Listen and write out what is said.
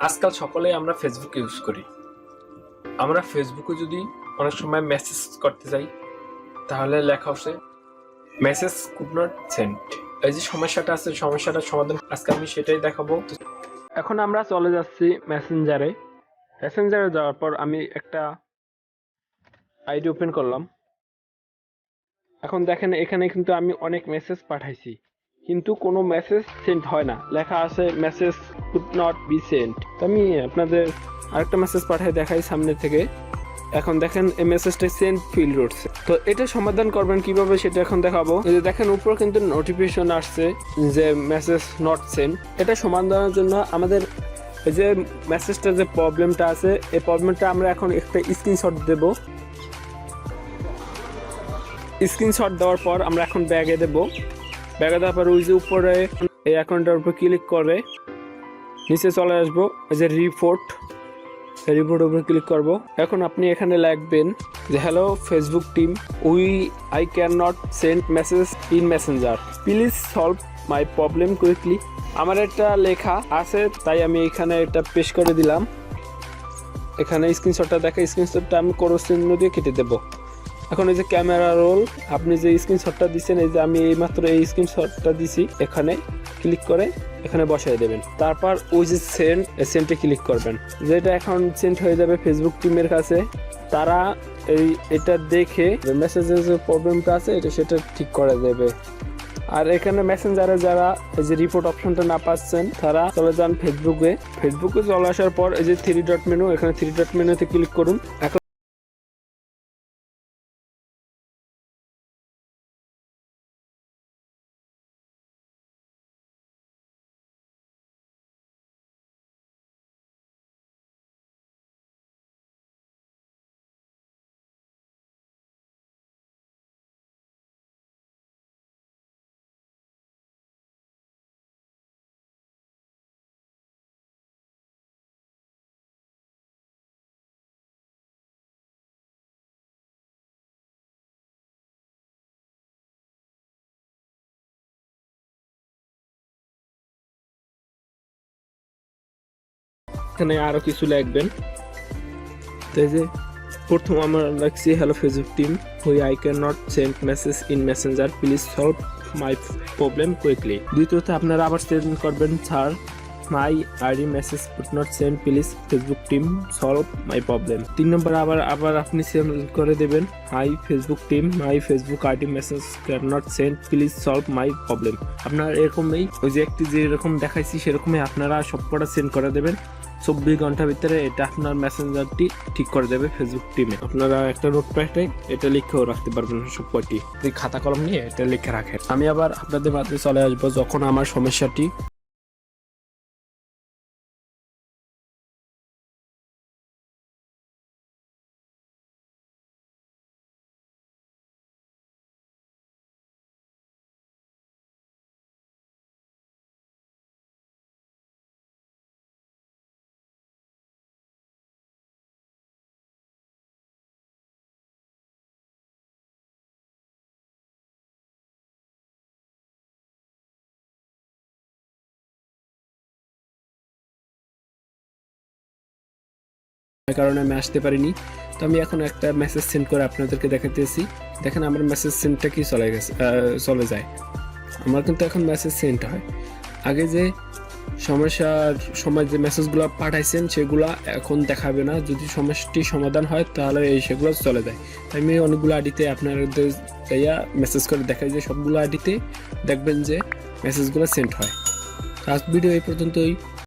আজকাল সকলেই আমরা ফেসবুক ইউজ করি। আমরা ফেসবুকে যদি অনেক সময় মেসেজ করতে যাই তাহলে লেখা আসে মেসেজ কুড নট সেন্ড। এই যে সমস্যাটা আছে, সমস্যাটার সমাধান আজকে আমি সেটাই দেখাবো। এখন আমরা চলে যাচ্ছি মেসেঞ্জারে। মেসেঞ্জারে যাওয়ার পর আমি একটা আইডি ওপেন করলাম। এখন দেখেন এখানে কিন্তু আমি অনেক মেসেজ পাঠাইছি, কিন্তু কোনো মেসেজ সেন্ড হয় না, লেখা আছে message could not be send. আমি আপনাদের আরেকটা মেসেজ পাঠাই দেখাই সামনে থেকে। এখন দেখেন এই মেসেজটা সেন্ড ফিল্ড উঠছে। তো এটা সমাধান করবেন কিভাবে সেটা এখন দেখাবো। এই যে দেখেন উপর কিন্তু নোটিফিকেশন আসছে যে মেসেজ নট সেন্ড। এটা সমাধানের জন্য আমাদের এই যে মেসেজটা যে প্রবলেমটা আছে, এই প্রবলেমটা আমরা এখন একটা স্ক্রিনশট দেব। স্ক্রিনশট দেওয়ার পর আমরা এখন ব্যাগে দেব। ব্যাগে দেওয়ার পর ওই যে উপরে এই অ্যাকাউন্টের উপর ক্লিক করে নিচে চলে আসবো, এই যে রিপোর্টের উপর ক্লিক করব। এখন আপনি এখানে লিখবেন যে hello Facebook team, I can not send message in Messenger, please solve my problem quickly. আমার একটা লেখা আছে তাই আমি এখানে এটা পেশ করে দিলাম। এখানে স্ক্রিনশটটা দেখা, স্ক্রিনশটটা আমি ক্রস চিহ্ন দিয়ে কেটে দেবো। এখন এই যে ক্যামেরা রোল, আপনি যে স্ক্রিনশটটা দিচ্ছেন, এই যে আমি এইমাত্র এই স্ক্রিনশটটা দিছি, এখানে ক্লিক করে এখানে বসাই দেবেন। তারপর ওই যে সেন্ডে ক্লিক করবেন, যেটা এখন সেন্ড হয়ে যাবে ফেসবুক টিমের কাছে। তারা এটা দেখে মেসেজের যে প্রবলেমটা আছে সেটা ঠিক করে দেবে। আর এখানে মেসেঞ্জারে যারা এই যে রিপোর্ট অপশনটা না পাচ্ছেন তারা চলে যান ফেসবুকে চলে আসার পর এই যে 3 ডট মেনু, এখানে 3 ডট মেনুতে ক্লিক করুন। এখন এখানে আরো কিছু লিখবেন। তো এই যে প্রথম আমরা লিখছি hello Facebook team, I can not send message in Messenger, please solve my problem quickly. দ্বিতীয়ত আপনারা আবার সেন্ড করবেন sir my ID message could not send, please Facebook team solve my problem. 3 নম্বর আবার আপনি সেন্ড করে দেবেন high Facebook team, my Facebook ID message can not send, please solve my problem. আপনার এরকমই ওই যে একটি যেরকম দেখাইছি সেরকমই আপনারা সবকটা সেন্ড করে দেবেন। 24 ঘন্টার ভিতরে এটা আপনার মেসেঞ্জারটি ঠিক করে দেবে ফেসবুক টিমে। আপনারা একটা নোটপ্যাডে এটা লিখেও রাখতে পারবেন সব কয়টি, খাতা কলম নিয়ে এটা লিখে রাখেন। আমি আবার আপনাদের মাঝে চলে আসবো যখন আমার সমস্যাটি কারণে আমি আসতে পারিনি। তো আমি এখন একটা মেসেজ সেন্ড করে আপনাদেরকে দেখাতেছি। দেখেন আমার মেসেজ সেন্ডটা কি চলে যায়। আমার কিন্তু এখন মেসেজ সেন্ড হয়। আগে যে সমস্যার সময় যে মেসেজগুলো পাঠাইছেন সেগুলো এখন দেখাবে না। যদি সমস্যাটি সমাধান হয় তাহলে সেগুলো চলে যায়। তাই আমি অনেকগুলো আইডিতে আপনাদের মেসেজ করে দেখাই যে সবগুলো আইডিতে দেখবেন যে মেসেজগুলো সেন্ড হয়। আজ ভিডিও এই পর্যন্তই।